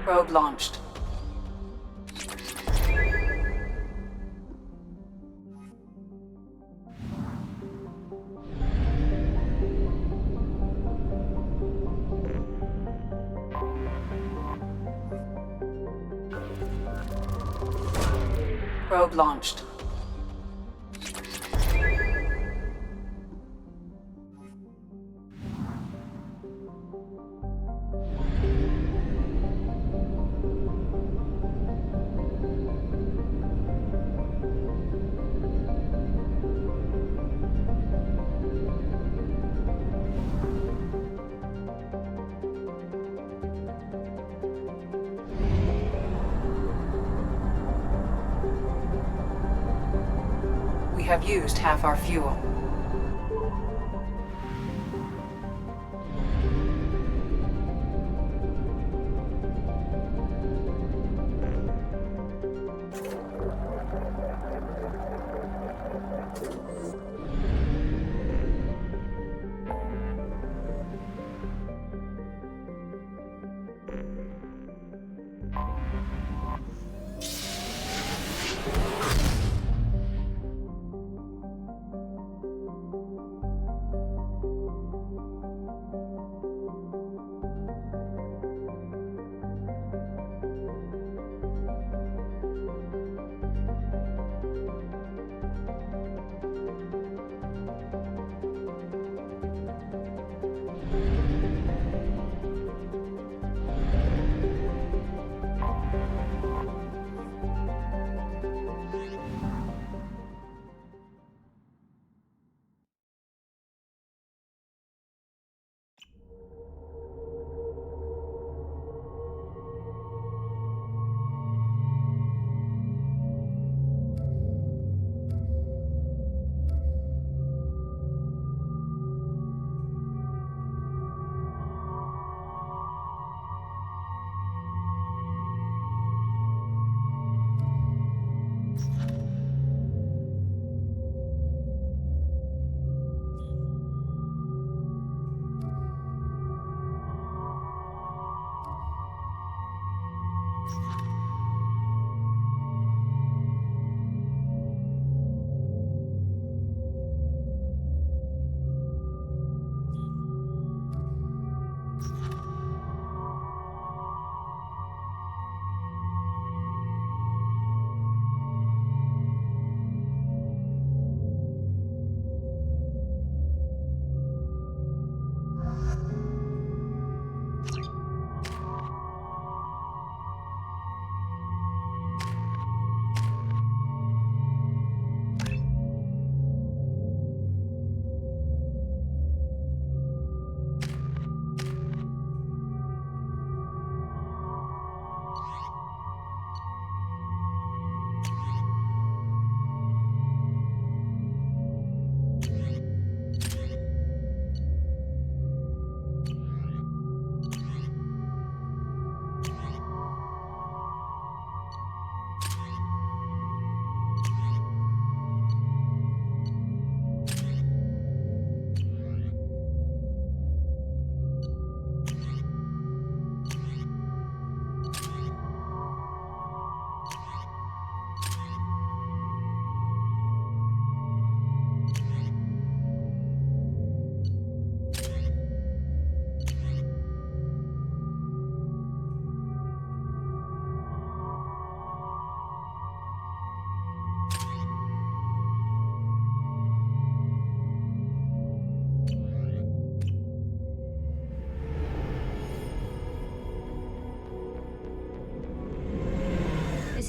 Probe launched. Probe launched. We have used half our fuel.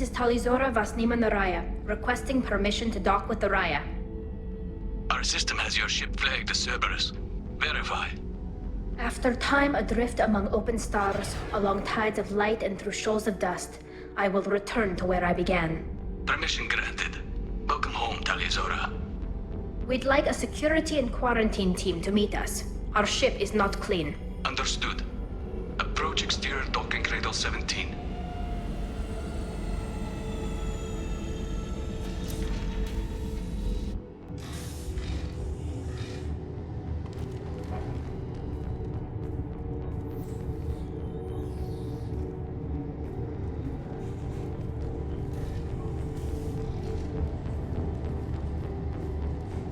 This is Talizora Vasnima Naraya, requesting permission to dock with the Raya. Our system has your ship flagged as Cerberus. Verify. After time adrift among open stars, along tides of light and through shoals of dust, I will return to where I began. Permission granted. Welcome home, Talizora. We'd like a security and quarantine team to meet us. Our ship is not clean. Understood. Approach exterior docking cradle 17.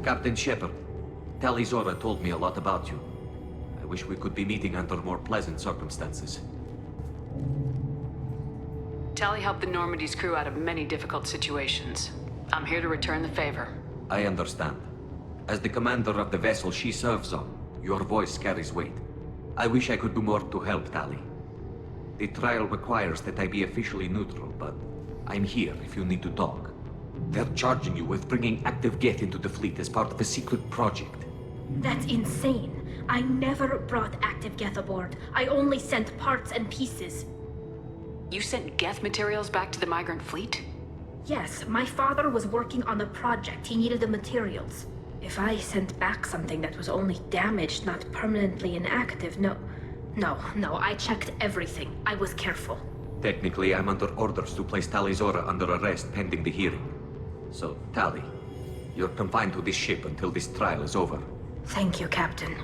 Captain Shepard. Tali Zora told me a lot about you. I wish we could be meeting under more pleasant circumstances. Tali helped the Normandy's crew out of many difficult situations. I'm here to return the favor. I understand. As the commander of the vessel she serves on, your voice carries weight. I wish I could do more to help, Tali. The trial requires that I be officially neutral, but I'm here if you need to talk. They're charging you with bringing active Geth into the fleet as part of a secret project. That's insane. I never brought active Geth aboard. I only sent parts and pieces. You sent Geth materials back to the migrant fleet? Yes, my father was working on a project. He needed the materials. If I sent back something that was only damaged, not permanently inactive, no, I checked everything. I was careful. Technically, I'm under orders to place Tali Zora under arrest pending the hearing. So, Tali, you're confined to this ship until this trial is over. Thank you, Captain.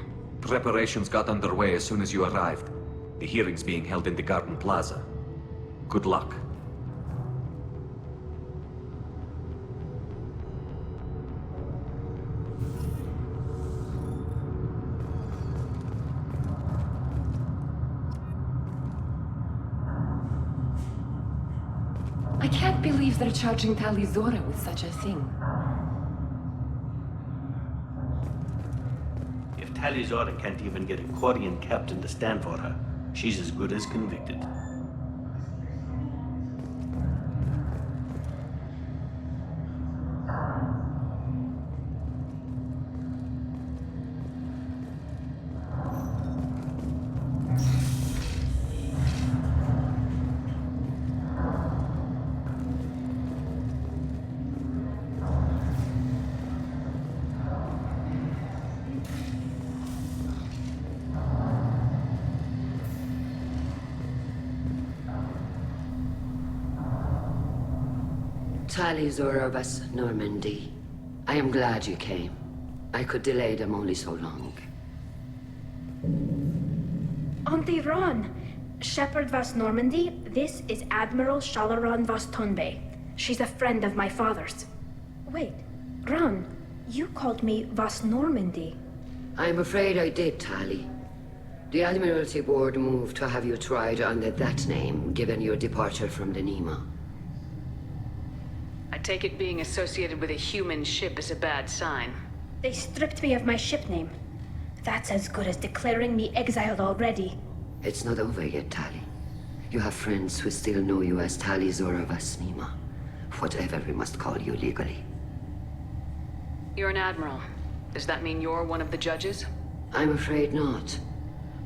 Preparations got underway as soon as you arrived. The hearing's being held in the Garden Plaza. Good luck. I can't believe they're charging Tali Zora with such a thing. If Tali Zora can't even get a Quarian captain to stand for her, she's as good as convicted. Tali Zora vas Normandy. I am glad you came. I could delay them only so long. Auntie Ron! Shepard vas Normandy, this is Admiral Shalaron vas Tonbe. She's a friend of my father's. Wait, Ron, you called me vas Normandy. I'm afraid I did, Tali. The Admiralty Board moved to have you tried under that name, given your departure from the Nima. I take it being associated with a human ship is a bad sign. They stripped me of my ship name. That's as good as declaring me exiled already. It's not over yet, Tali. You have friends who still know you as Tali Zora vas Nima. Whatever we must call you legally. You're an admiral. Does that mean you're one of the judges? I'm afraid not.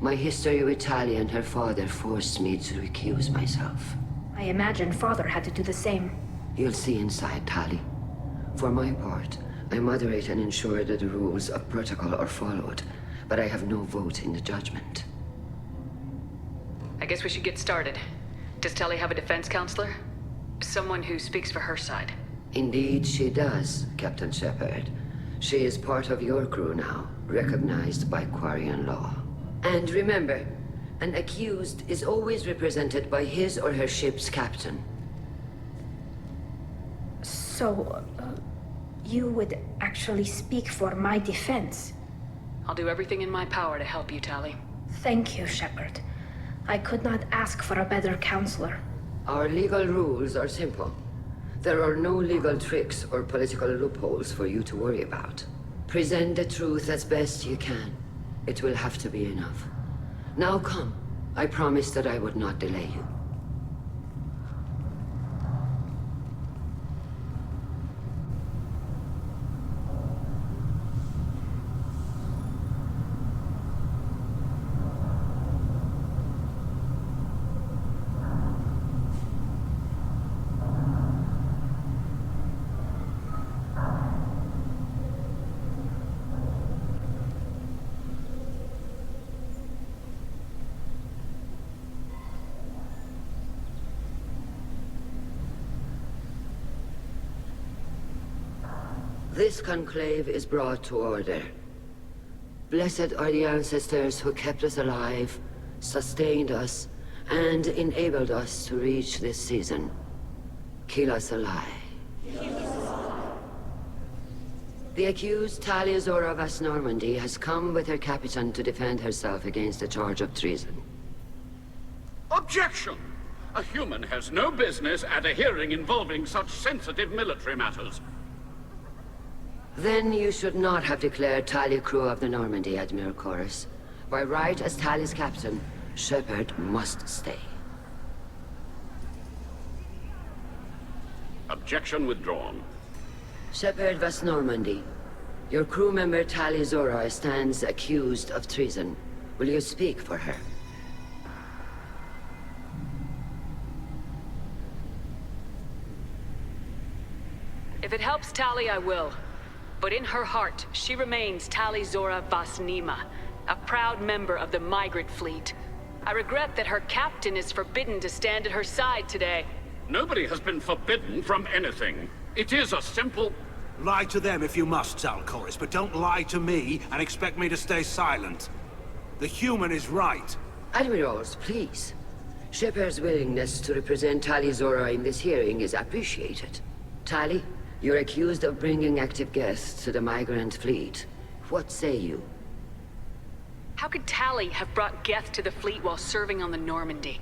My history with Tali and her father forced me to recuse myself. I imagine father had to do the same. You'll see inside, Tali. For my part, I moderate and ensure that the rules of protocol are followed, but I have no vote in the judgment. I guess we should get started. Does Tali have a defense counselor? Someone who speaks for her side. Indeed, she does, Captain Shepard. She is part of your crew now, recognized by Quarian law. And remember, an accused is always represented by his or her ship's captain. So, you would actually speak for my defense? I'll do everything in my power to help you, Tali. Thank you, Shepard. I could not ask for a better counselor. Our legal rules are simple. There are no legal tricks or political loopholes for you to worry about. Present the truth as best you can. It will have to be enough. Now come. I promised that I would not delay you. This conclave is brought to order. Blessed are the ancestors who kept us alive, sustained us, and enabled us to reach this season. Kill us alive. The accused Tali vas Normandy has come with her captain to defend herself against a charge of treason. Objection! A human has no business at a hearing involving such sensitive military matters. Then you should not have declared Tali crew of the Normandy, Admiral Chorus. By right as Tali's captain, Shepard must stay. Objection withdrawn. Shepard vas Normandy. Your crew member Tali Zora stands accused of treason. Will you speak for her? If it helps Tali, I will. But in her heart, she remains Tali Zora vas Nima, a proud member of the migrant fleet. I regret that her captain is forbidden to stand at her side today. Nobody has been forbidden from anything. It is a simple... Lie to them if you must, Chorus, but don't lie to me and expect me to stay silent. The human is right. Admirals, please. Shepard's willingness to represent Tali Zora in this hearing is appreciated. Tali, you're accused of bringing active guests to the migrant fleet. What say you? How could Tali have brought Geth to the fleet while serving on the Normandy?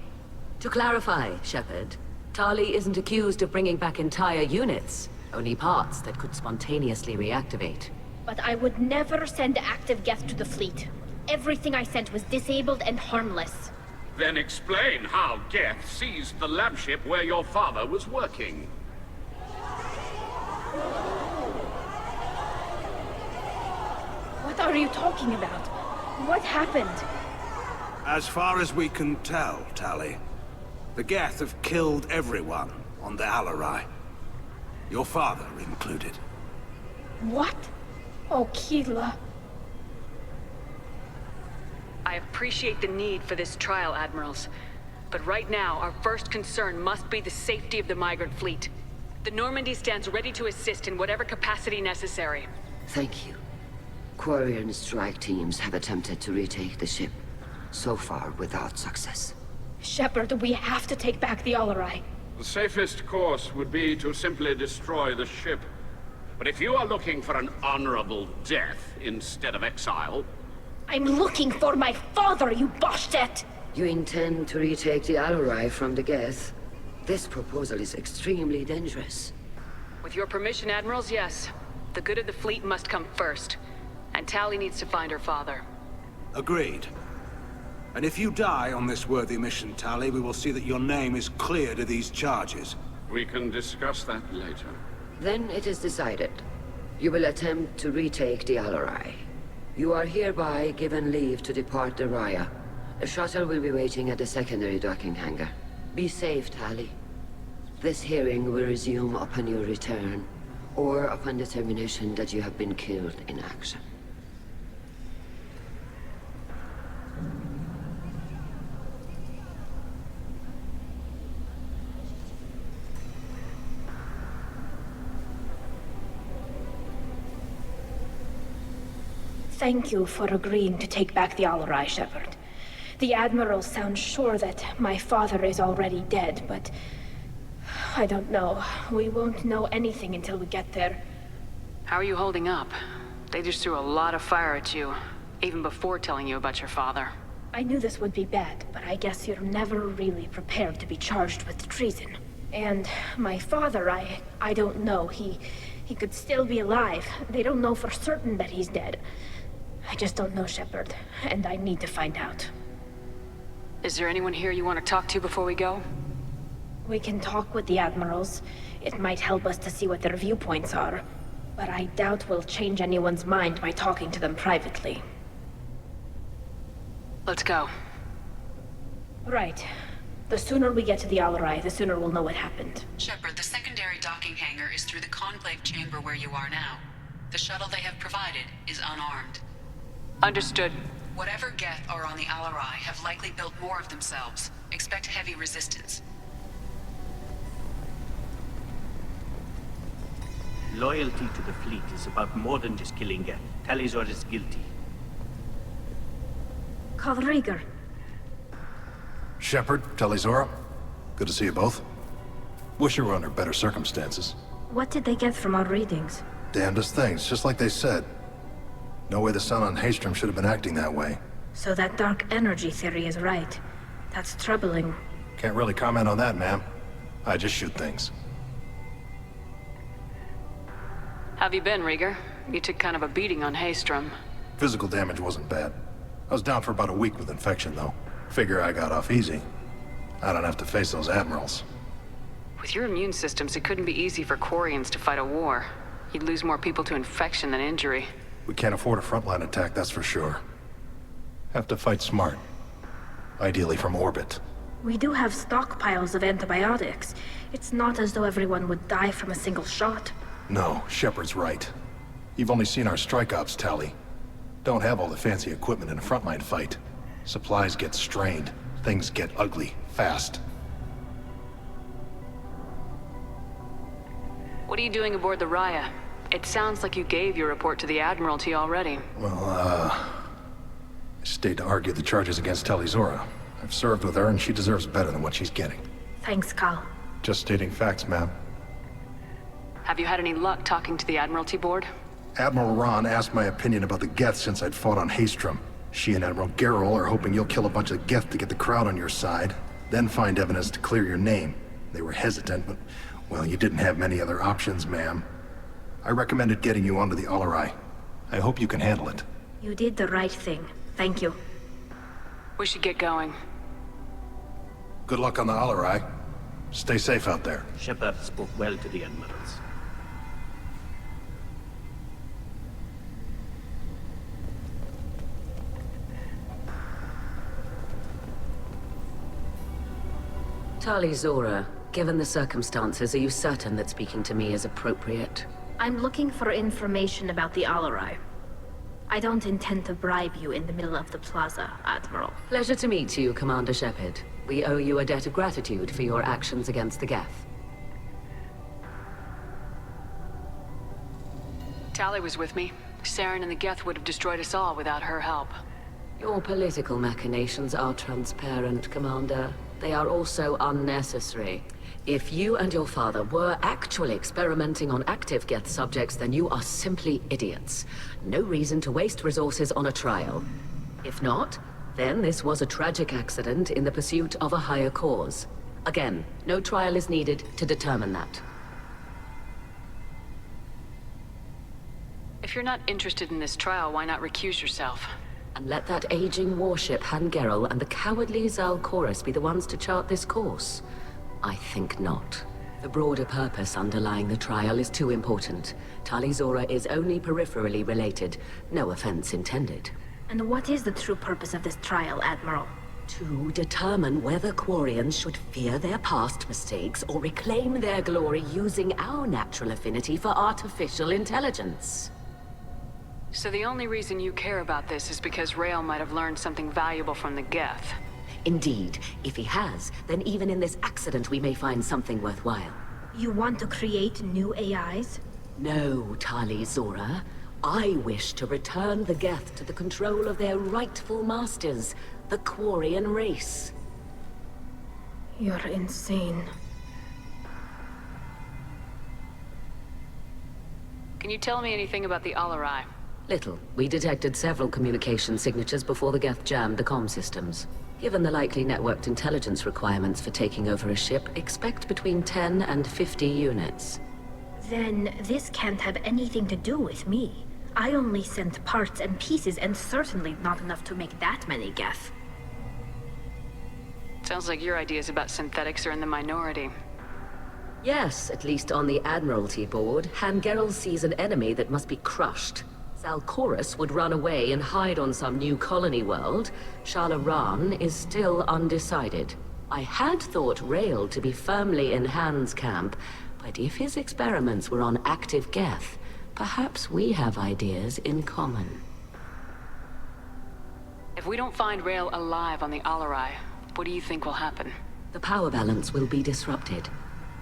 To clarify, Shepard, Tali isn't accused of bringing back entire units, only parts that could spontaneously reactivate. But I would never send active Geth to the fleet. Everything I sent was disabled and harmless. Then explain how Geth seized the lab ship where your father was working. What are you talking about? What happened? As far as we can tell, Tali, the Geth have killed everyone on the Alarai. Your father included. What? Oh, Keela. I appreciate the need for this trial, Admirals. But right now, our first concern must be the safety of the migrant fleet. The Normandy stands ready to assist in whatever capacity necessary. Thank you. Quarian strike teams have attempted to retake the ship, so far without success. Shepard, we have to take back the Alarai. The safest course would be to simply destroy the ship. But if you are looking for an honorable death instead of exile... I'm looking for my father, you bastet! You intend to retake the Alarai from the Geth? This proposal is extremely dangerous. With your permission, Admirals, yes. The good of the fleet must come first. And Tali needs to find her father. Agreed. And if you die on this worthy mission, Tali, we will see that your name is cleared of these charges. We can discuss that later. Then it is decided. You will attempt to retake the Alarai. You are hereby given leave to depart the Raya. A shuttle will be waiting at the secondary docking hangar. Be safe, Tali. This hearing will resume upon your return, or upon determination that you have been killed in action. Thank you for agreeing to take back the Alarai, Shepard. The Admiral sounds sure that my father is already dead, but... I don't know. We won't know anything until we get there. How are you holding up? They just threw a lot of fire at you, even before telling you about your father. I knew this would be bad, but I guess you're never really prepared to be charged with treason. And my father, I don't know. He could still be alive. They don't know for certain that he's dead. I just don't know, Shepard, and I need to find out. Is there anyone here you want to talk to before we go? We can talk with the Admirals. It might help us to see what their viewpoints are. But I doubt we'll change anyone's mind by talking to them privately. Let's go. Right. The sooner we get to the Alarai, the sooner we'll know what happened. Shepard, the secondary docking hangar is through the conclave chamber where you are now. The shuttle they have provided is unarmed. Understood. Whatever Geth are on the Alarai have likely built more of themselves. Expect heavy resistance. Loyalty to the fleet is about more than just killing Geth. Tali Zora is guilty. Kalrieger. Shepard, Tali Zora. Good to see you both. Wish you were under better circumstances. What did they get from our readings? Damnedest things, just like they said. No way the sun on Haystrom should have been acting that way. So that dark energy theory is right. That's troubling. Can't really comment on that, ma'am. I just shoot things. Have you been, Rieger? You took kind of a beating on Haystrom. Physical damage wasn't bad. I was down for about a week with infection, though. Figure I got off easy. I don't have to face those admirals. With your immune systems, it couldn't be easy for Quarians to fight a war. You'd lose more people to infection than injury. We can't afford a frontline attack, that's for sure. Have to fight smart. Ideally from orbit. We do have stockpiles of antibiotics. It's not as though everyone would die from a single shot. No, Shepard's right. You've only seen our strike ops, Tali. Don't have all the fancy equipment in a frontline fight. Supplies get strained. Things get ugly, fast. What are you doing aboard the Raya? It sounds like you gave your report to the Admiralty already. Well, I stayed to argue the charges against Tali Zora. I've served with her and she deserves better than what she's getting. Thanks, Cal. Just stating facts, ma'am. Have you had any luck talking to the Admiralty board? Admiral Ron asked my opinion about the Geth since I'd fought on Haystrom. She and Admiral Gerrel are hoping you'll kill a bunch of Geth to get the crowd on your side, then find evidence to clear your name. They were hesitant, but, well, you didn't have many other options, ma'am. I recommended getting you onto the Alarai. I hope you can handle it. You did the right thing. Thank you. We should get going. Good luck on the Alarai. Stay safe out there. Shepard spoke well to the admirals. Tali Zora, given the circumstances, are you certain that speaking to me is appropriate? I'm looking for information about the Alarai. I don't intend to bribe you in the middle of the plaza, Admiral. Pleasure to meet you, Commander Shepard. We owe you a debt of gratitude for your actions against the Geth. Tali was with me. Saren and the Geth would have destroyed us all without her help. Your political machinations are transparent, Commander. They are also unnecessary. If you and your father were actually experimenting on active Geth subjects, then you are simply idiots. No reason to waste resources on a trial. If not, then this was a tragic accident in the pursuit of a higher cause. Again, no trial is needed to determine that. If you're not interested in this trial, why not recuse yourself? And let that aging warship Han Gerrel and the cowardly Zal Chorus be the ones to chart this course? I think not. The broader purpose underlying the trial is too important. Tali Zora is only peripherally related. No offense intended. And what is the true purpose of this trial, Admiral? To determine whether Quarians should fear their past mistakes or reclaim their glory using our natural affinity for artificial intelligence. So the only reason you care about this is because Rael might have learned something valuable from the Geth. Indeed. If he has, then even in this accident we may find something worthwhile. You want to create new AIs? No, Tali Zora. I wish to return the Geth to the control of their rightful masters, the Quarian race. You're insane. Can you tell me anything about the Alarai? Little. We detected several communication signatures before the Geth jammed the comm systems. Given the likely networked intelligence requirements for taking over a ship, expect between 10 and 50 units. Then this can't have anything to do with me. I only sent parts and pieces, and certainly not enough to make that many Geth. Sounds like your ideas about synthetics are in the minority. Yes, at least on the Admiralty board, Han Gerrel sees an enemy that must be crushed. Zal Chorus would run away and hide on some new colony world. Shala Ran is still undecided. I had thought Rael to be firmly in Han's camp, but if his experiments were on active Geth, perhaps we have ideas in common. If we don't find Rael alive on the Alarai, what do you think will happen? The power balance will be disrupted.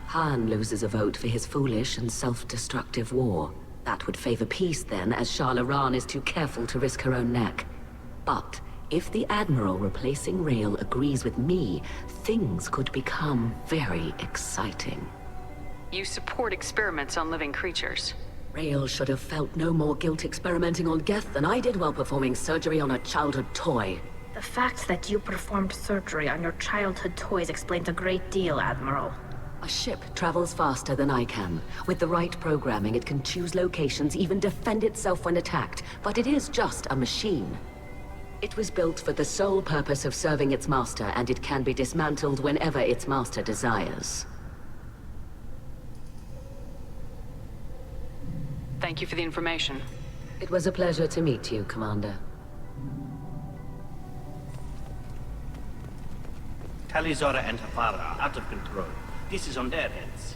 Han loses a vote for his foolish and self-destructive war. That would favor peace then, as Shala Ran is too careful to risk her own neck. But if the Admiral replacing Rael agrees with me, things could become very exciting. You support experiments on living creatures. Rael should have felt no more guilt experimenting on Geth than I did while performing surgery on a childhood toy. The fact that you performed surgery on your childhood toys explains a great deal, Admiral. A ship travels faster than I can. With the right programming, it can choose locations, even defend itself when attacked. But it is just a machine. It was built for the sole purpose of serving its master, and it can be dismantled whenever its master desires. Thank you for the information. It was a pleasure to meet you, Commander. Tali, Zora, and her father are out of control. This is on their heads.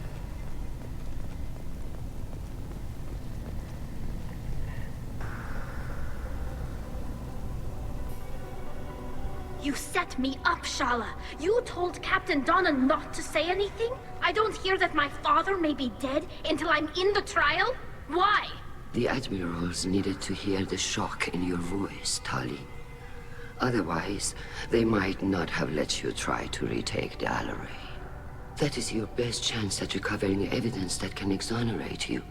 You set me up, Shala. You told Captain Donna not to say anything? I don't hear that my father may be dead until I'm in the trial? Why? The admirals needed to hear the shock in your voice, Tali. Otherwise, they might not have let you try to retake the Alaray. That is your best chance at recovering evidence that can exonerate you.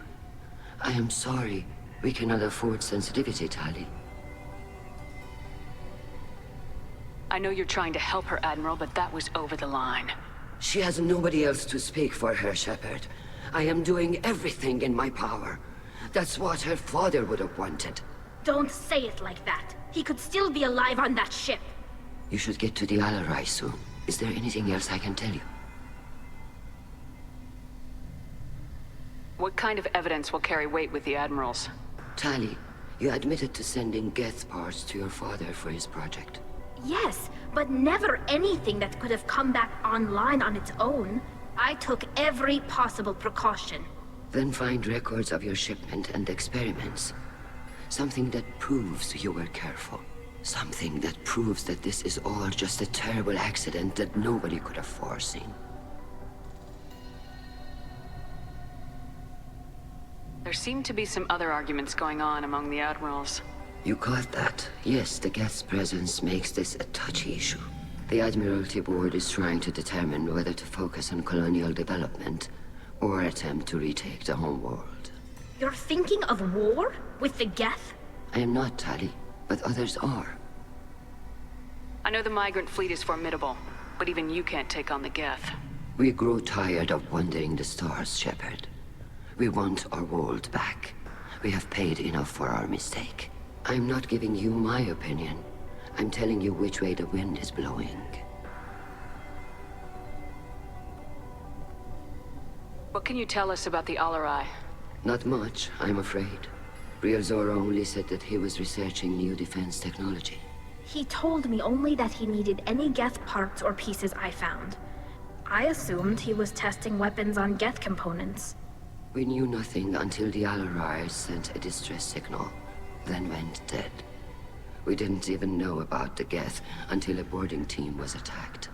I am sorry. We cannot afford sensitivity, Tali. I know you're trying to help her, Admiral, but that was over the line. She has nobody else to speak for her, Shepard. I am doing everything in my power. That's what her father would have wanted. Don't say it like that. He could still be alive on that ship. You should get to the Alaray soon. Is there anything else I can tell you? What kind of evidence will carry weight with the Admirals? Tali, you admitted to sending Geth parts to your father for his project. Yes, but never anything that could have come back online on its own. I took every possible precaution. Then find records of your shipment and experiments. Something that proves you were careful. Something that proves that this is all just a terrible accident that nobody could have foreseen. There seem to be some other arguments going on among the Admirals. You caught that? Yes, the Geth's presence makes this a touchy issue. The Admiralty Board is trying to determine whether to focus on colonial development or attempt to retake the home world. You're thinking of war? With the Geth? I am not, Tali, but others are. I know the migrant fleet is formidable, but even you can't take on the Geth. We grow tired of wandering the stars, Shepard. We want our world back. We have paid enough for our mistake. I'm not giving you my opinion. I'm telling you which way the wind is blowing. What can you tell us about the Alaray? Not much, I'm afraid. Real Zora only said that he was researching new defense technology. He told me only that he needed any Geth parts or pieces I found. I assumed he was testing weapons on Geth components. We knew nothing until the Alaray sent a distress signal, then went dead. We didn't even know about the Geth until a boarding team was attacked.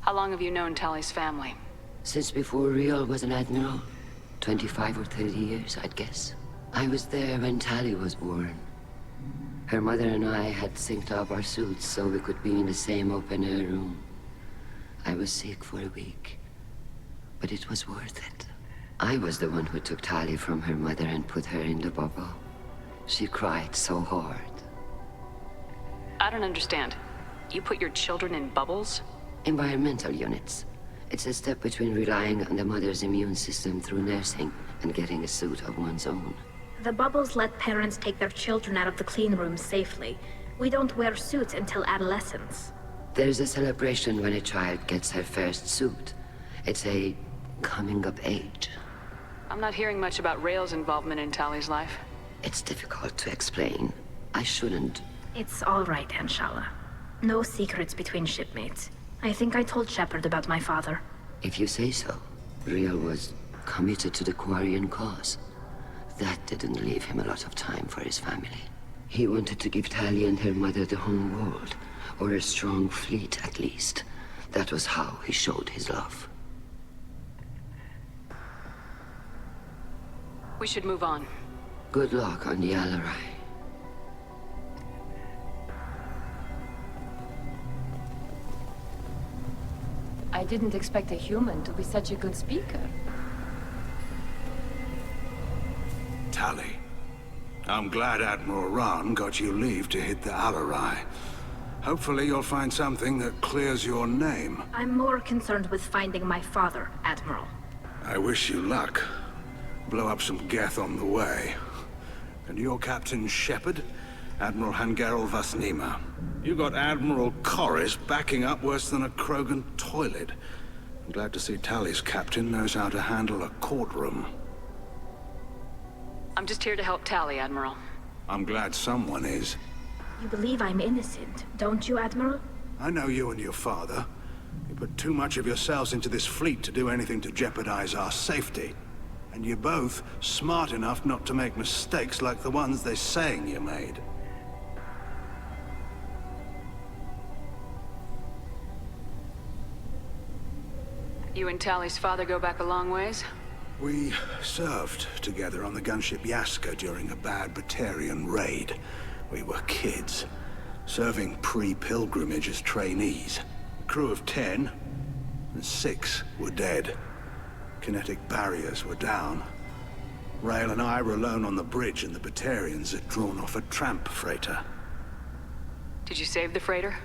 How long have you known Tali's family? Since before Real was an admiral. 25 or 30 years, I'd guess. I was there when Tali was born. Her mother and I had synced up our suits so we could be in the same open-air room. I was sick for a week, but it was worth it. I was the one who took Tali from her mother and put her in the bubble. She cried so hard. I don't understand. You put your children in bubbles? Environmental units. It's a step between relying on the mother's immune system through nursing and getting a suit of one's own. The bubbles let parents take their children out of the clean rooms safely. We don't wear suits until adolescence. There's a celebration when a child gets her first suit. It's a coming of age. I'm not hearing much about Rael's involvement in Tali's life. It's difficult to explain. I shouldn't. It's all right, Anshala. No secrets between shipmates. I think I told Shepard about my father. If you say so. Real was committed to the Quarian cause. That didn't leave him a lot of time for his family. He wanted to give Tali and her mother the home world, or a strong fleet at least. That was how he showed his love. We should move on. Good luck on the Alaray. I didn't expect a human to be such a good speaker. Tali. I'm glad Admiral Rahn got you leave to hit the Alarai. Hopefully you'll find something that clears your name. I'm more concerned with finding my father, Admiral. I wish you luck. Blow up some Geth on the way. And your Captain Shepard? Admiral Vanguard Vasnima. You got Admiral Corris backing up worse than a Krogan toilet. I'm glad to see Tali's captain knows how to handle a courtroom. I'm just here to help Tali, Admiral. I'm glad someone is. You believe I'm innocent, don't you, Admiral? I know you and your father. You put too much of yourselves into this fleet to do anything to jeopardize our safety. And you're both smart enough not to make mistakes like the ones they're saying you made. You and Tali's father go back a long ways? We served together on the gunship Yaska during a bad Batarian raid. We were kids, serving pre-pilgrimage as trainees. A crew of 10, and 6 were dead. Kinetic barriers were down. Rail and I were alone on the bridge, and the Batarians had drawn off a tramp freighter. Did you save the freighter?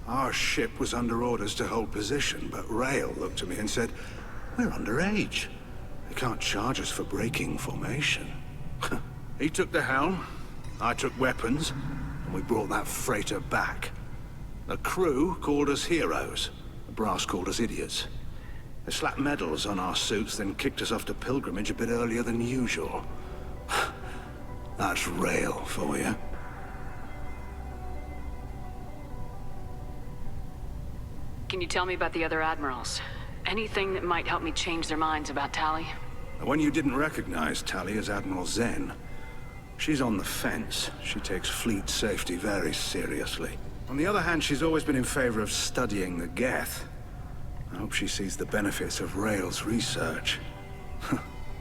Our ship was under orders to hold position, but Rail looked at me and said, "We're underage. They can't charge us for breaking formation." He took the helm, I took weapons, and we brought that freighter back. The crew called us heroes. The brass called us idiots. They slapped medals on our suits, then kicked us off to pilgrimage a bit earlier than usual. That's Rail for you. Can you tell me about the other admirals? Anything that might help me change their minds about Tali? The one you didn't recognize, Tali, is Admiral Zen. She's on the fence. She takes fleet safety very seriously. On the other hand, she's always been in favor of studying the Geth. I hope she sees the benefits of Rail's research.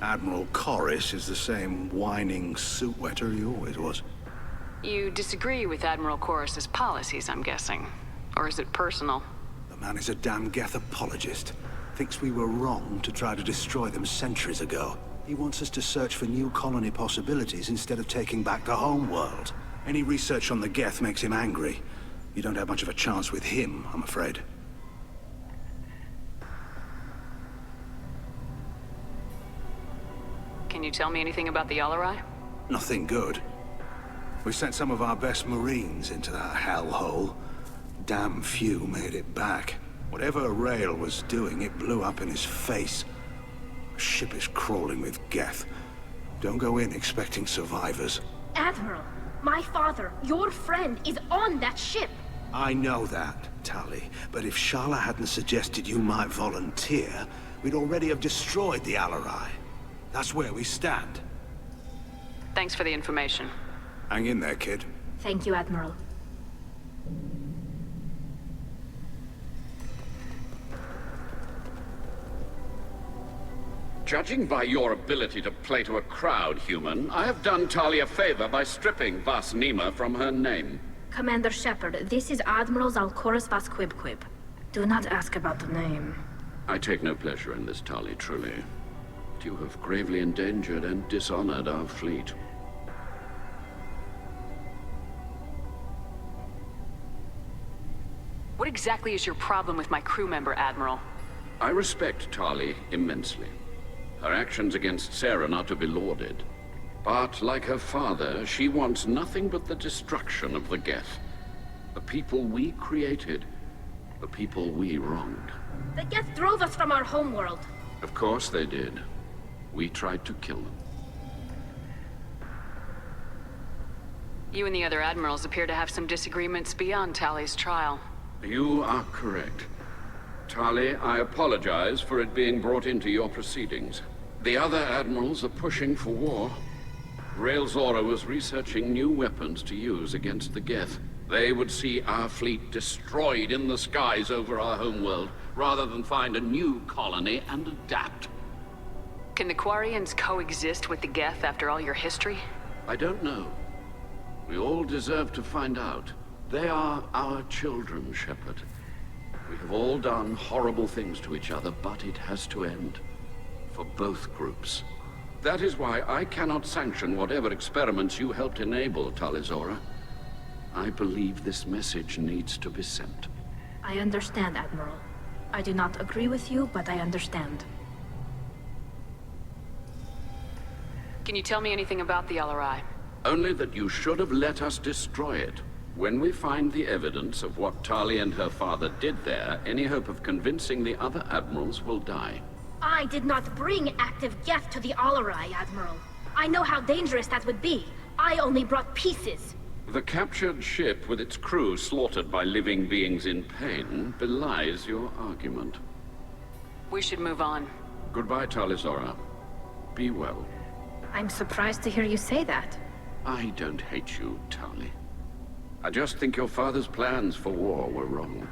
Admiral Corris is the same whining suit wetter he always was. You disagree with Admiral Corris's policies, I'm guessing. Or is it personal? The man is a damn Geth apologist. Thinks we were wrong to try to destroy them centuries ago. He wants us to search for new colony possibilities instead of taking back the home world. Any research on the Geth makes him angry. You don't have much of a chance with him, I'm afraid. Can you tell me anything about the Alarai? Nothing good. We sent some of our best Marines into that hellhole. Damn few made it back. Whatever Rail was doing, it blew up in his face. The ship is crawling with Geth. Don't go in expecting survivors. Admiral, my father, your friend, is on that ship. I know that, Tali, but if Shala hadn't suggested you might volunteer, we'd already have destroyed the Alarai. That's where we stand. Thanks for the information. Hang in there, kid. Thank you, Admiral. Judging by your ability to play to a crowd, human, I have done Tali a favor by stripping Vasnima from her name. Commander Shepard, this is Admiral Zalkoris Vasquibquib. Do not ask about the name. I take no pleasure in this, Tali, truly. But you have gravely endangered and dishonored our fleet. What exactly is your problem with my crew member, Admiral? I respect Tali immensely. Her actions against Sarah are to be lauded. But, like her father, she wants nothing but the destruction of the Geth. The people we created. The people we wronged. The Geth drove us from our homeworld. Of course they did. We tried to kill them. You and the other admirals appear to have some disagreements beyond Tali's trial. You are correct. Tali, I apologize for it being brought into your proceedings. The other admirals are pushing for war. Rail Zora was researching new weapons to use against the Geth. They would see our fleet destroyed in the skies over our homeworld, rather than find a new colony and adapt. Can the Quarians coexist with the Geth after all your history? I don't know. We all deserve to find out. They are our children, Shepard. We have all done horrible things to each other, but it has to end. For both groups. That is why I cannot sanction whatever experiments you helped enable, Tali Zora. I believe this message needs to be sent. I understand, Admiral. I do not agree with you, but I understand. Can you tell me anything about the LRI? Only that you should have let us destroy it. When we find the evidence of what Tali and her father did there, any hope of convincing the other admirals will die. I did not bring active Geth to the Alarai, Admiral. I know how dangerous that would be. I only brought pieces. The captured ship with its crew slaughtered by living beings in pain belies your argument. We should move on. Goodbye, Tali Zora. Be well. I'm surprised to hear you say that. I don't hate you, Tali. I just think your father's plans for war were wrong.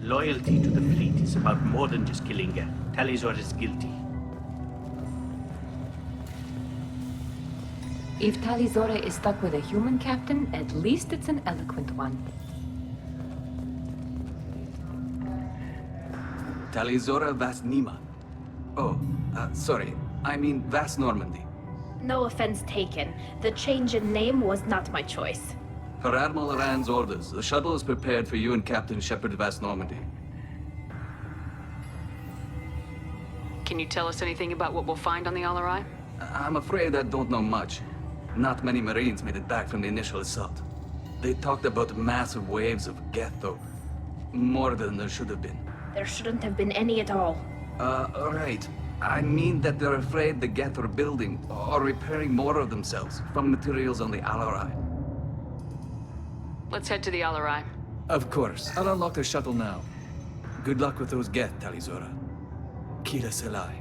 Loyalty to the fleet is about more than just killing Geth. Tali Zora is guilty. If Tali Zora is stuck with a human captain, at least it's an eloquent one. Tali Zora Vas Nima. Oh, sorry. I mean Vas Normandy. No offense taken. The change in name was not my choice. Per Admiral Rand's orders, the shuttle is prepared for you and Captain Shepard Vas Normandy. Can you tell us anything about what we'll find on the LRI? I'm afraid I don't know much. Not many Marines made it back from the initial assault. They talked about massive waves of Geth, though. More than there should have been. There shouldn't have been any at all. Right. I mean that they're afraid the Geth are building or repairing more of themselves from materials on the LRI. Let's head to the LRI. Of course. I'll unlock the shuttle now. Good luck with those Geth, Tali Zora. Kila Selai.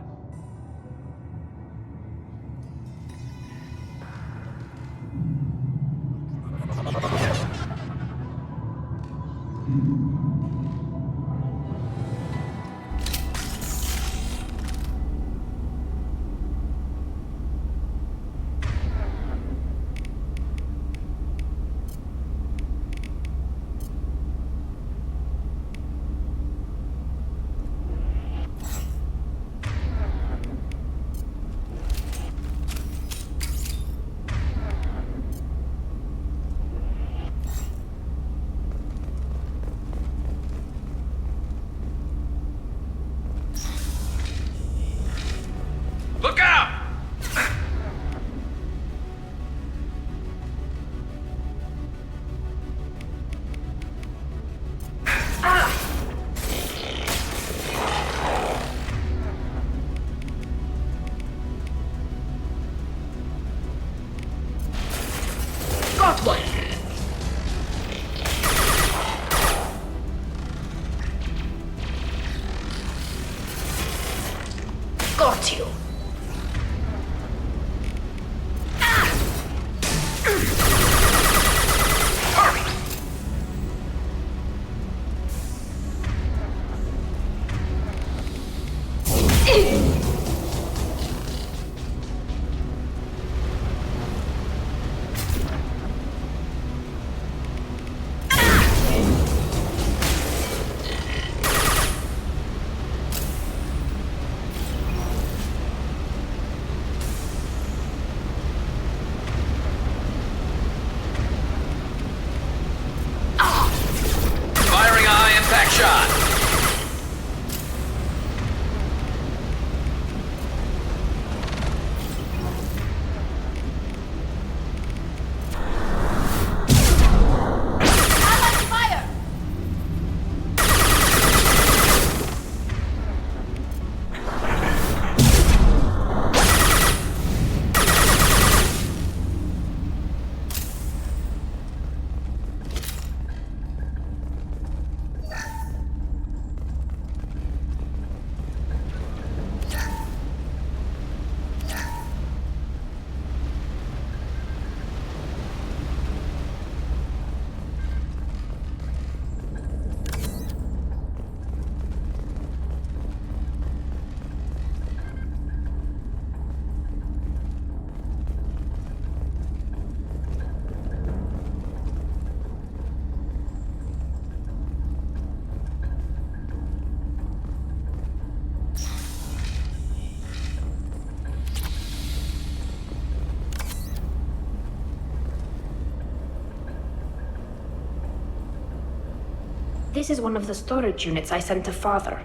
This is one of the storage units I sent to Father.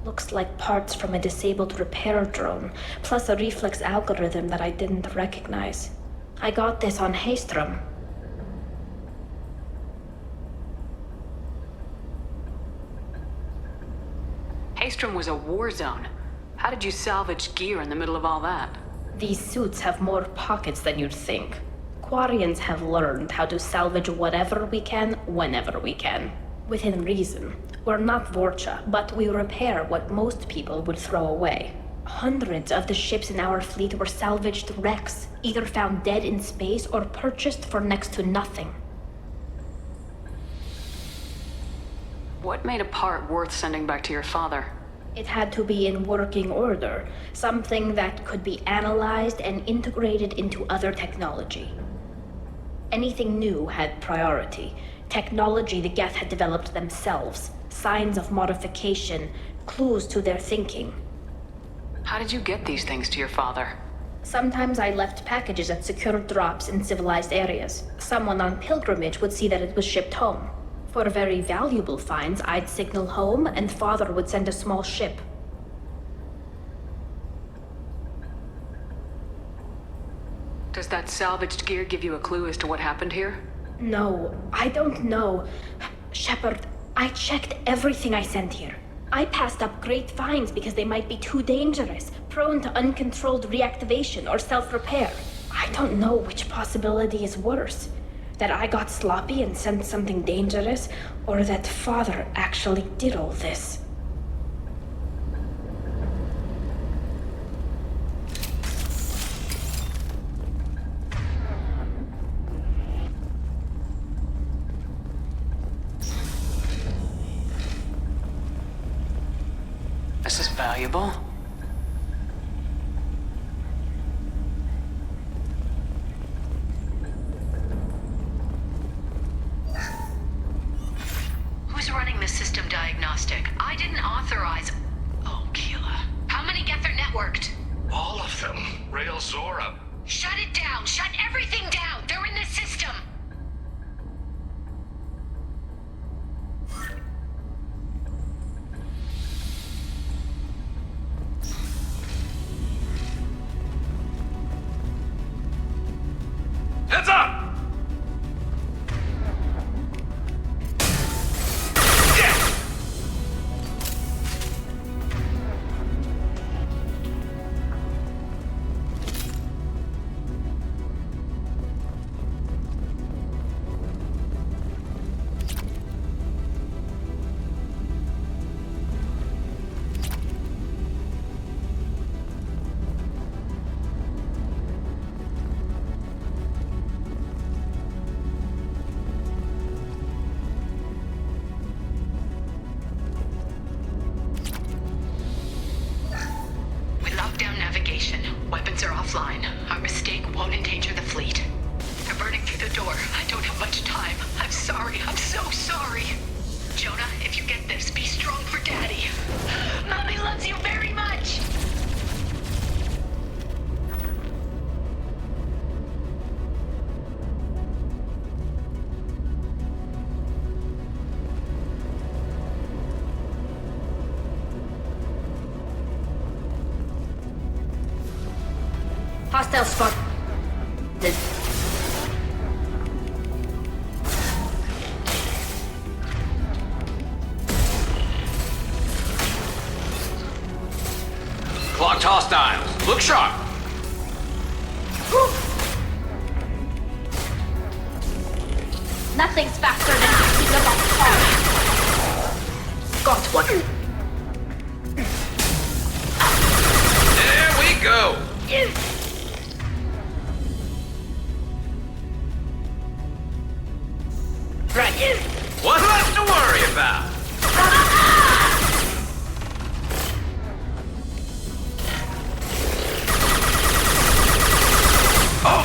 Looks like parts from a disabled repair drone, plus a reflex algorithm that I didn't recognize. I got this on Haystrom. Haystrom was a war zone. How did you salvage gear in the middle of all that? These suits have more pockets than you'd think. Quarians have learned how to salvage whatever we can, whenever we can. Within reason. We're not Vorcha, but we repair what most people would throw away. Hundreds of the ships in our fleet were salvaged wrecks, either found dead in space or purchased for next to nothing. What made a part worth sending back to your father? It had to be in working order, something that could be analyzed and integrated into other technology. Anything new had priority. Technology the Geth had developed themselves, signs of modification, clues to their thinking. How did you get these things to your father? Sometimes I left packages at secure drops in civilized areas. Someone on pilgrimage would see that it was shipped home. For very valuable finds, I'd signal home, and Father would send a small ship. Does that salvaged gear give you a clue as to what happened here? No, I don't know. Shepard, I checked everything I sent here. I passed up great finds because they might be too dangerous, prone to uncontrolled reactivation or self-repair. I don't know which possibility is worse. That I got sloppy and sent something dangerous, or that Father actually did all this. This is valuable. Who's running the system diagnostic? I didn't authorize... Oh, Keela. How many Geth are networked? All of them. Rail Zora. Shut it down! Shut everything down! They're in the system! Heads up! Weapons are offline. Our mistake won't endanger the fleet. They're burning through the door. I don't have much time. I'm sorry. I'm so sorry. Jonah, if you get this, be strong for Daddy. Mommy loves you very much! Hostile spot. Clocked hostiles. Look sharp. Nothing's faster than picking up a car. Got one. There we go. Right. What's left to worry about? Oh!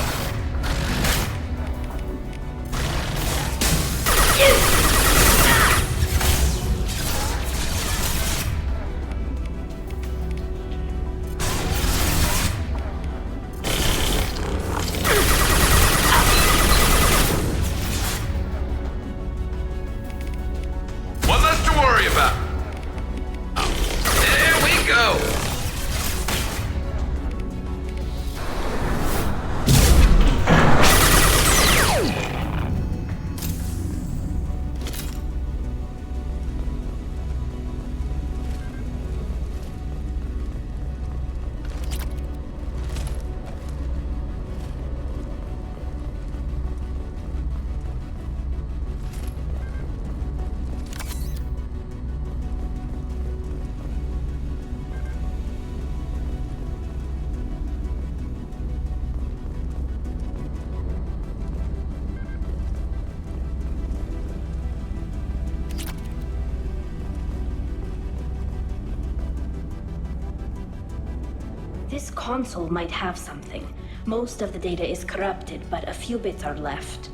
console might have something. Most of the data is corrupted, but a few bits are left.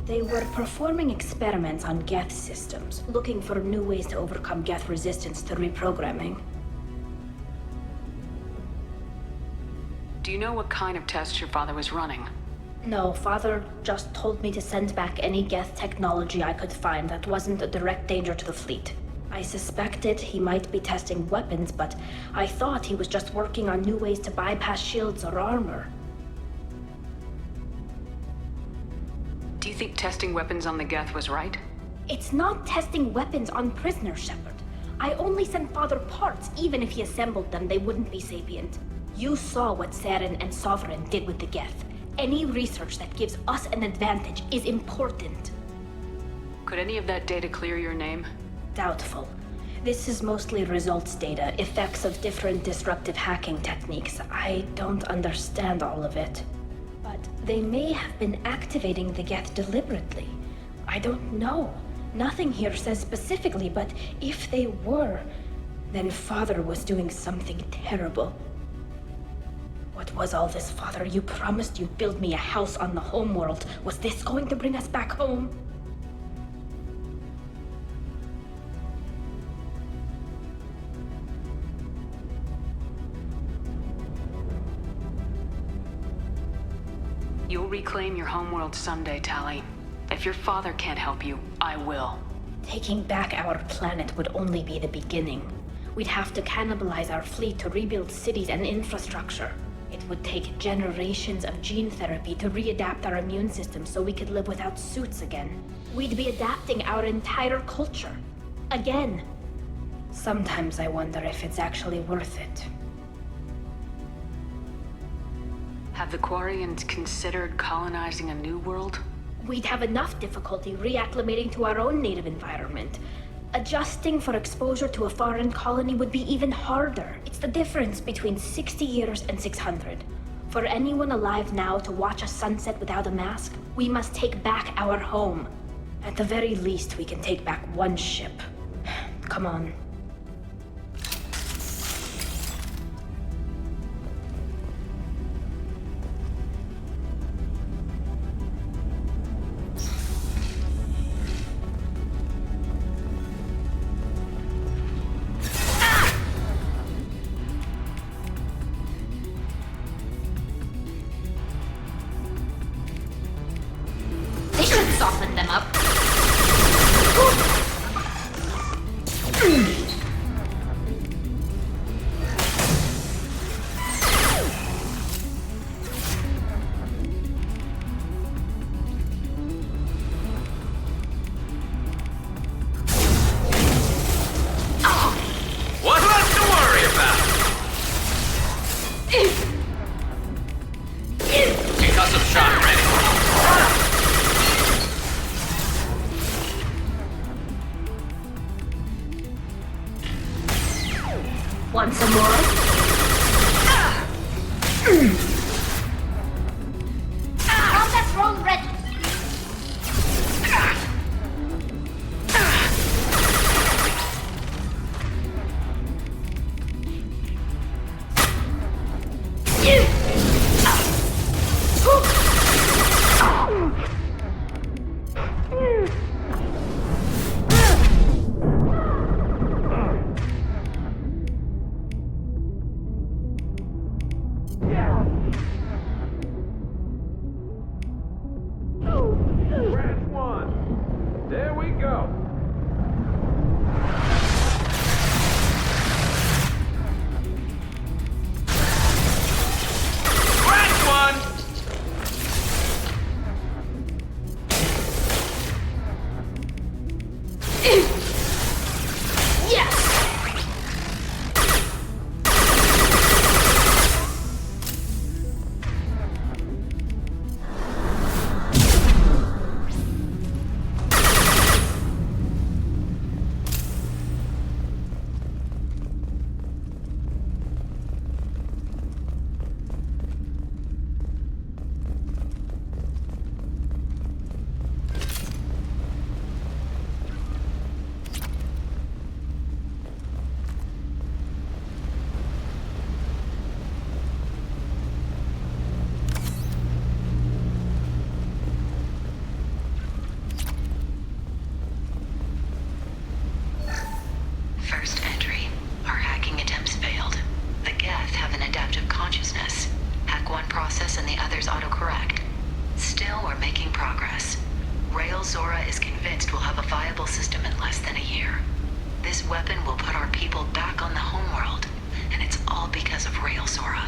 They were performing experiments on Geth systems, looking for new ways to overcome Geth resistance to reprogramming. Do you know what kind of tests your father was running? No, Father just told me to send back any Geth technology I could find that wasn't a direct danger to the fleet. I suspected he might be testing weapons, but I thought he was just working on new ways to bypass shields or armor. Do you think testing weapons on the Geth was right? It's not testing weapons on prisoners, Shepard. I only sent Father parts. Even if he assembled them, they wouldn't be sapient. You saw what Saren and Sovereign did with the Geth. Any research that gives us an advantage is important. Could any of that data clear your name? Doubtful. This is mostly results data, effects of different disruptive hacking techniques. I don't understand all of it. But they may have been activating the Geth deliberately. I don't know. Nothing here says specifically, but if they were, then Father was doing something terrible. What was all this, Father? You promised you'd build me a house on the homeworld. Was this going to bring us back home? You'll reclaim your homeworld someday, Tali. If your father can't help you, I will. Taking back our planet would only be the beginning. We'd have to cannibalize our fleet to rebuild cities and infrastructure. It would take generations of gene therapy to readapt our immune system so we could live without suits again. We'd be adapting our entire culture. Again. Sometimes I wonder if it's actually worth it. Have the Quarians considered colonizing a new world? We'd have enough difficulty reacclimating to our own native environment. Adjusting for exposure to a foreign colony would be even harder. It's the difference between 60 years and 600. For anyone alive now to watch a sunset without a mask, we must take back our home. At the very least, we can take back one ship. Come on. Soften them up. What's left to worry about? Concussive shot ready. Want some more? Combat drone ready. Yeah. This weapon will put our people back on the homeworld, and it's all because of Rail Zora.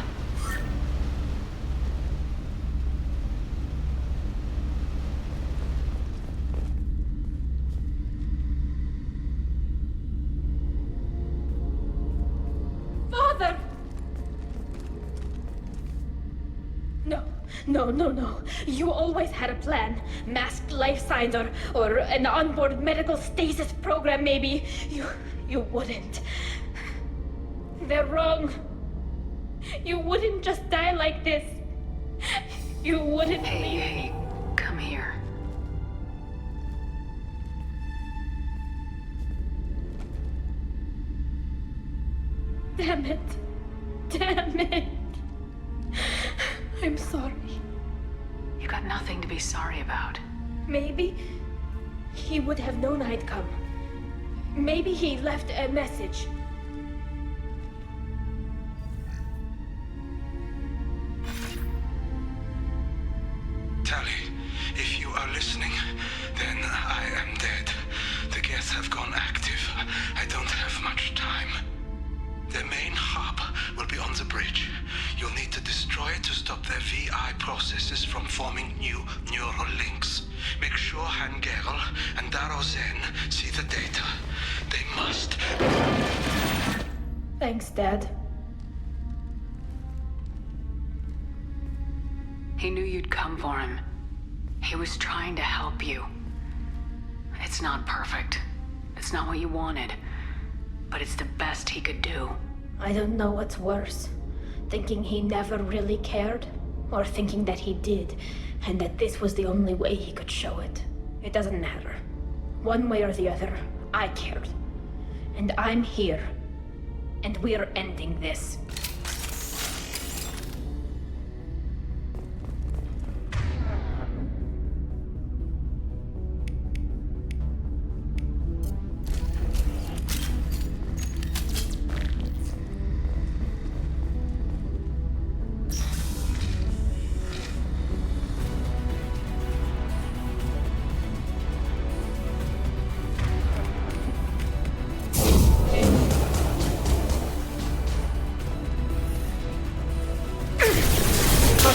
Father! No. You always had a plan. Masked life signs or an onboard medical stasis program, maybe. You wouldn't. They're wrong. You wouldn't just die like this. You wouldn't. Hey, come here. Damn it. I'm sorry. You got nothing to be sorry about. Maybe he would have known I'd come. Maybe he left a message. Tali, if you are listening, then I am dead. The Geth have gone active. I don't have much time. Their main hub will be on the bridge. You'll need to destroy it to stop their VI processes from forming new neural links. Make sure Vanguard and Darrow Zen see the data. They must. Thanks, Dad. He knew you'd come for him. He was trying to help you. It's not perfect. It's not what you wanted. But it's the best he could do. I don't know what's worse. Thinking he never really cared, or thinking that he did, and that this was the only way he could show it. It doesn't matter. One way or the other, I cared. And I'm here. And we're ending this.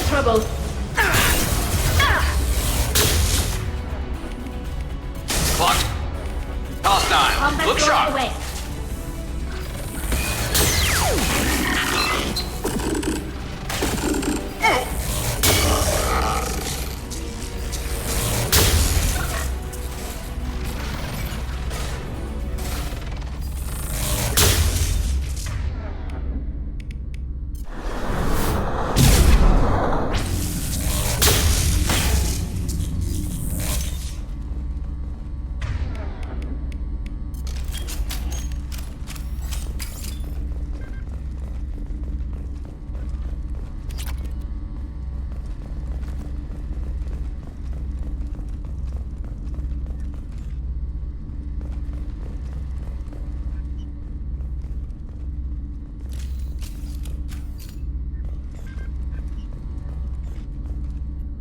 Trouble. Blocked. Hostile. Look sharp. Away.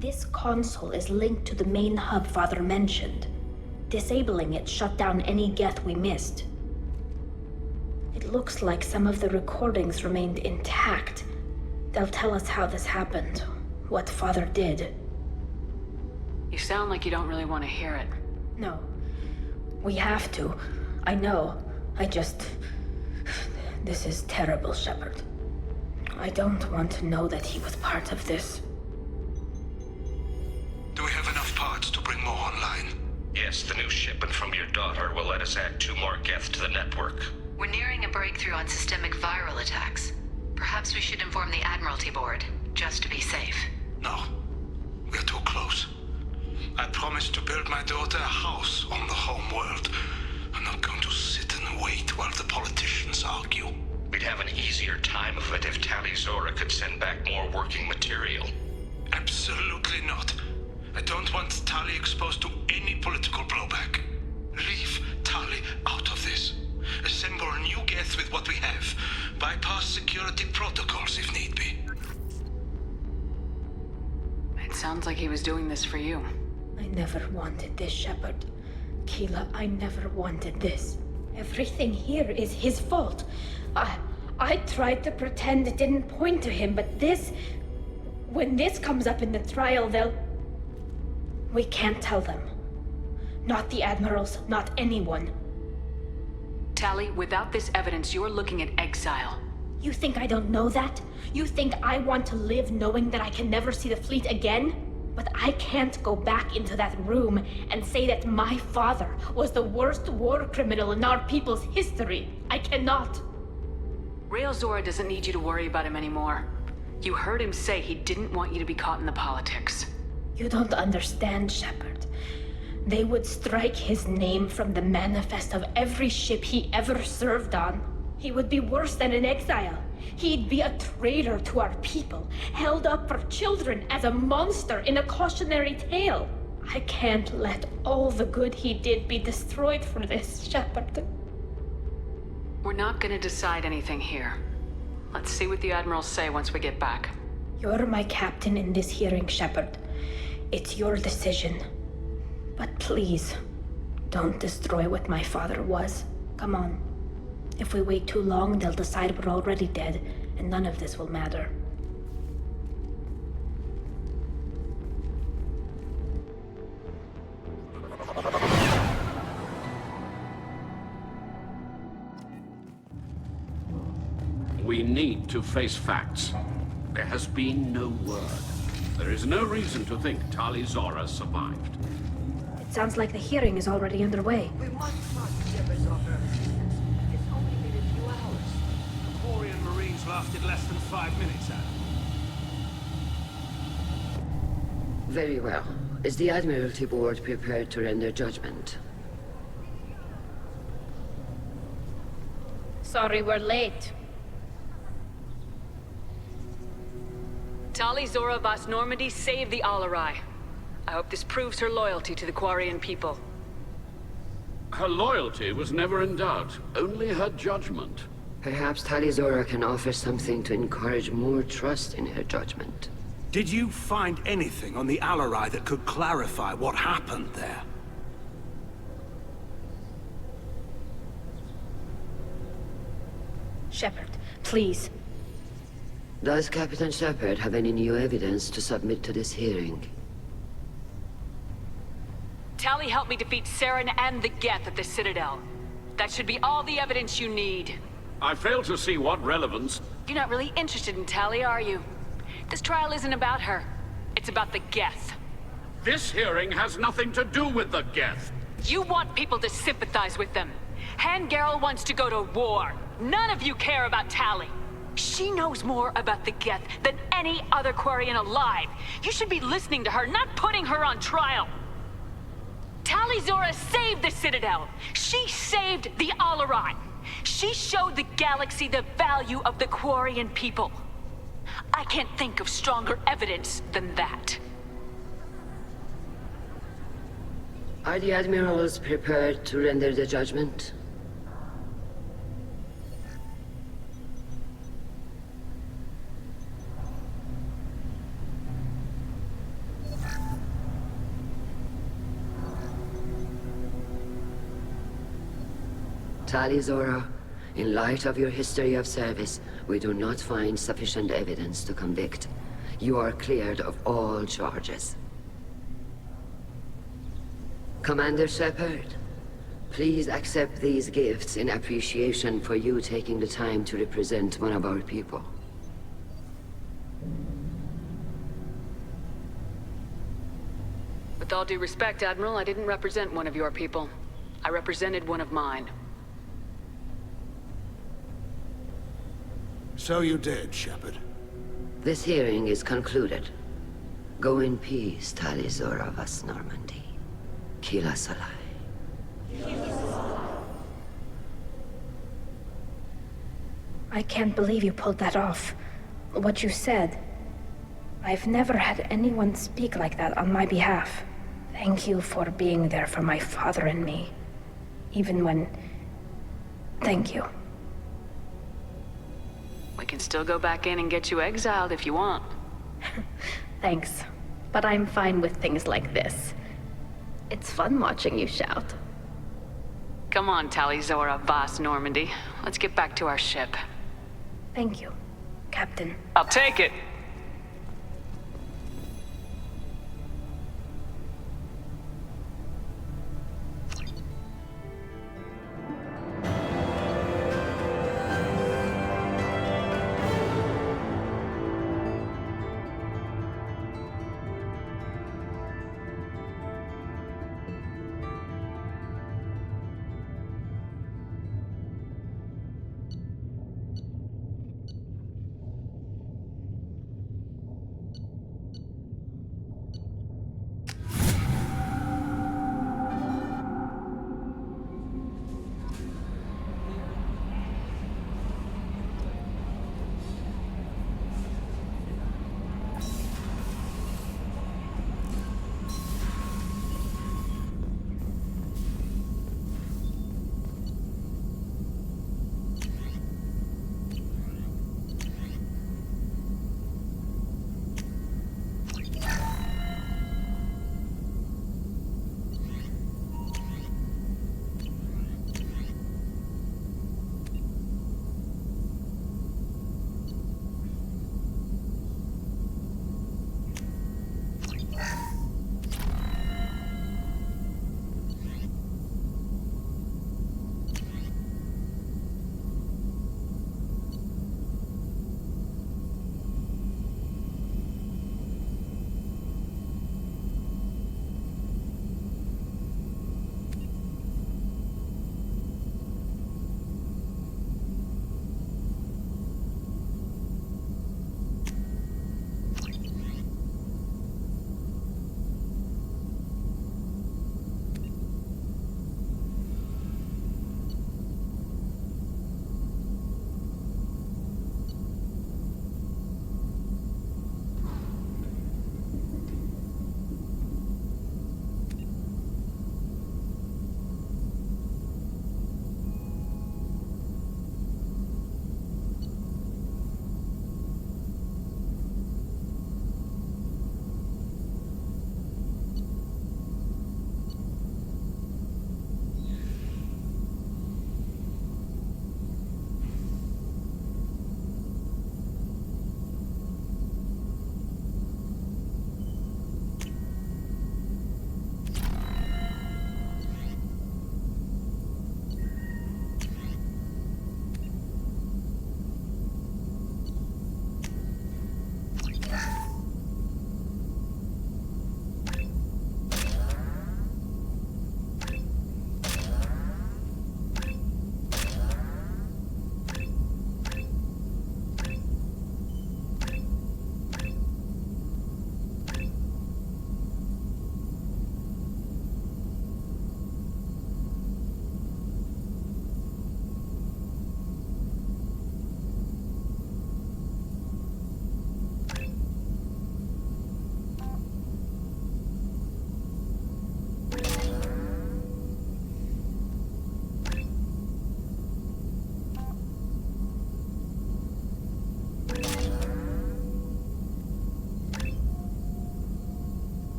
This console is linked to the main hub Father mentioned. Disabling it shut down any Geth we missed. It looks like some of the recordings remained intact. They'll tell us how this happened, what Father did. You sound like you don't really want to hear it. No. We have to. I know. This is terrible, Shepard. I don't want to know that he was part of this. Do we have enough parts to bring more online? Yes, the new shipment from your daughter will let us add 2 more Geth to the network. We're nearing a breakthrough on systemic viral attacks. Perhaps we should inform the Admiralty Board, just to be safe. No. We're too close. I promised to build my daughter a house on the home world. I'm not going to sit and wait while the politicians argue. We'd have an easier time of it if Tali Zora could send back more working material. Absolutely not. I don't want Tali exposed to any political blowback. Leave Tali out of this. Assemble a new Geth with what we have. Bypass security protocols if need be. It sounds like he was doing this for you. I never wanted this, Shepard. Keela, I never wanted this. Everything here is his fault. I tried to pretend it didn't point to him, but this... When this comes up in the trial, they'll... We can't tell them. Not the admirals, not anyone. Tali, without this evidence, you're looking at exile. You think I don't know that? You think I want to live knowing that I can never see the fleet again? But I can't go back into that room and say that my father was the worst war criminal in our people's history. I cannot. Rael Zora doesn't need you to worry about him anymore. You heard him say he didn't want you to be caught in the politics. You don't understand, Shepard. They would strike his name from the manifest of every ship he ever served on. He would be worse than an exile. He'd be a traitor to our people, held up for children as a monster in a cautionary tale. I can't let all the good he did be destroyed for this, Shepard. We're not gonna decide anything here. Let's see what the admirals say once we get back. You're my captain in this hearing, Shepard. It's your decision. But please, don't destroy what my father was. Come on. If we wait too long, they'll decide we're already dead, and none of this will matter. We need to face facts. There has been no word. There is no reason to think Tali Zora survived. It sounds like the hearing is already underway. We must trust Shepard's offer of assistance. It's only been a few hours. The Quarian Marines lasted less than 5 minutes, Adam. Very well. Is the Admiralty Board prepared to render judgment? Sorry we're late. Tali Zora Vas Normandy saved the Alarai. I hope this proves her loyalty to the Quarian people. Her loyalty was never in doubt, only her judgment. Perhaps Tali Zora can offer something to encourage more trust in her judgment. Did you find anything on the Alarai that could clarify what happened there? Shepard, please. Does Captain Shepard have any new evidence to submit to this hearing? Tali helped me defeat Saren and the Geth at the Citadel. That should be all the evidence you need. I fail to see what relevance... You're not really interested in Tali, are you? This trial isn't about her. It's about the Geth. This hearing has nothing to do with the Geth. You want people to sympathize with them. Vanguard wants to go to war. None of you care about Tali. She knows more about the Geth than any other Quarian alive. You should be listening to her, not putting her on trial. Tali Zora saved the Citadel. She saved the Alarai. She showed the galaxy the value of the Quarian people. I can't think of stronger evidence than that. Are the Admirals prepared to render the judgment? Tali Zora, in light of your history of service, we do not find sufficient evidence to convict. You are cleared of all charges. Commander Shepard, please accept these gifts in appreciation for you taking the time to represent one of our people. With all due respect, Admiral, I didn't represent one of your people. I represented one of mine. So you did, Shepard. This hearing is concluded. Go in peace, Tali Zora Vas Normandy. Kila Salai. I can't believe you pulled that off. What you said. I've never had anyone speak like that on my behalf. Thank you for being there for my father and me. Even when... Thank you. We can still go back in and get you exiled if you want. Thanks. But I'm fine with things like this. It's fun watching you shout. Come on, Tali, Zora, Voss, Normandy. Let's get back to our ship. Thank you, Captain. I'll take it!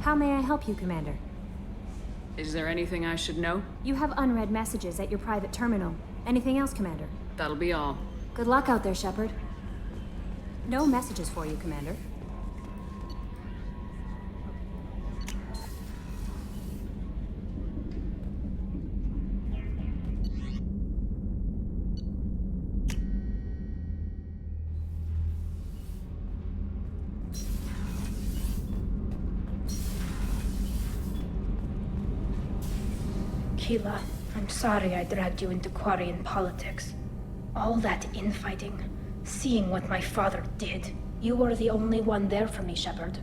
How may I help you, Commander? Is there anything I should know? You have unread messages at your private terminal. Anything else, Commander? That'll be all. Good luck out there, Shepard. No messages for you, Commander. Keela, I'm sorry I dragged you into Quarian politics. All that infighting, seeing what my father did. You were the only one there for me, Shepard.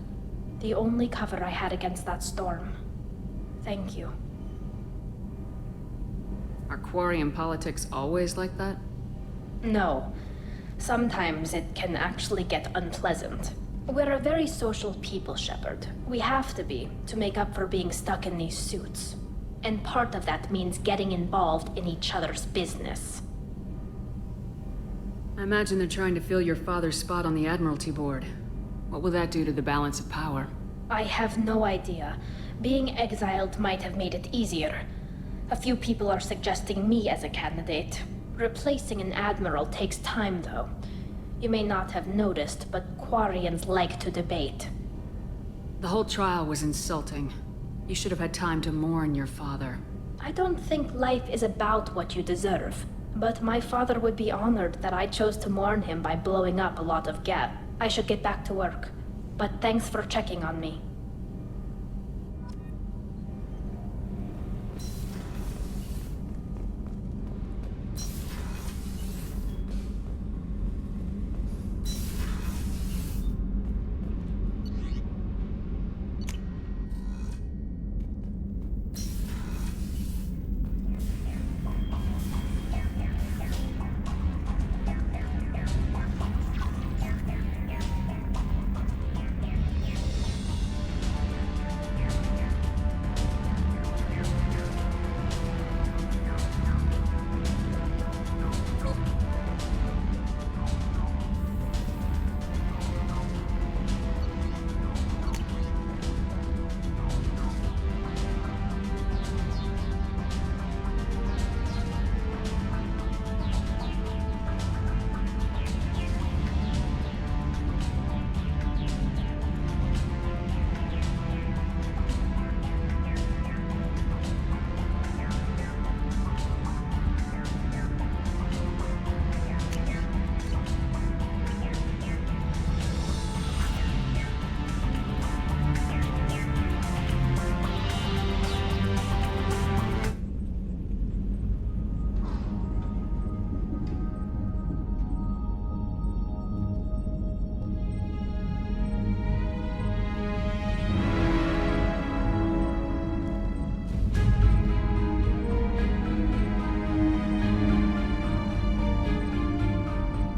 The only cover I had against that storm. Thank you. Are Quarian politics always like that? No. Sometimes it can actually get unpleasant. We're a very social people, Shepard. We have to be, to make up for being stuck in these suits. And part of that means getting involved in each other's business. I imagine they're trying to fill your father's spot on the Admiralty Board. What will that do to the balance of power? I have no idea. Being exiled might have made it easier. A few people are suggesting me as a candidate. Replacing an admiral takes time, though. You may not have noticed, but Quarians like to debate. The whole trial was insulting. You should have had time to mourn your father. I don't think life is about what you deserve. But my father would be honored that I chose to mourn him by blowing up a lot of Geth. I should get back to work. But thanks for checking on me.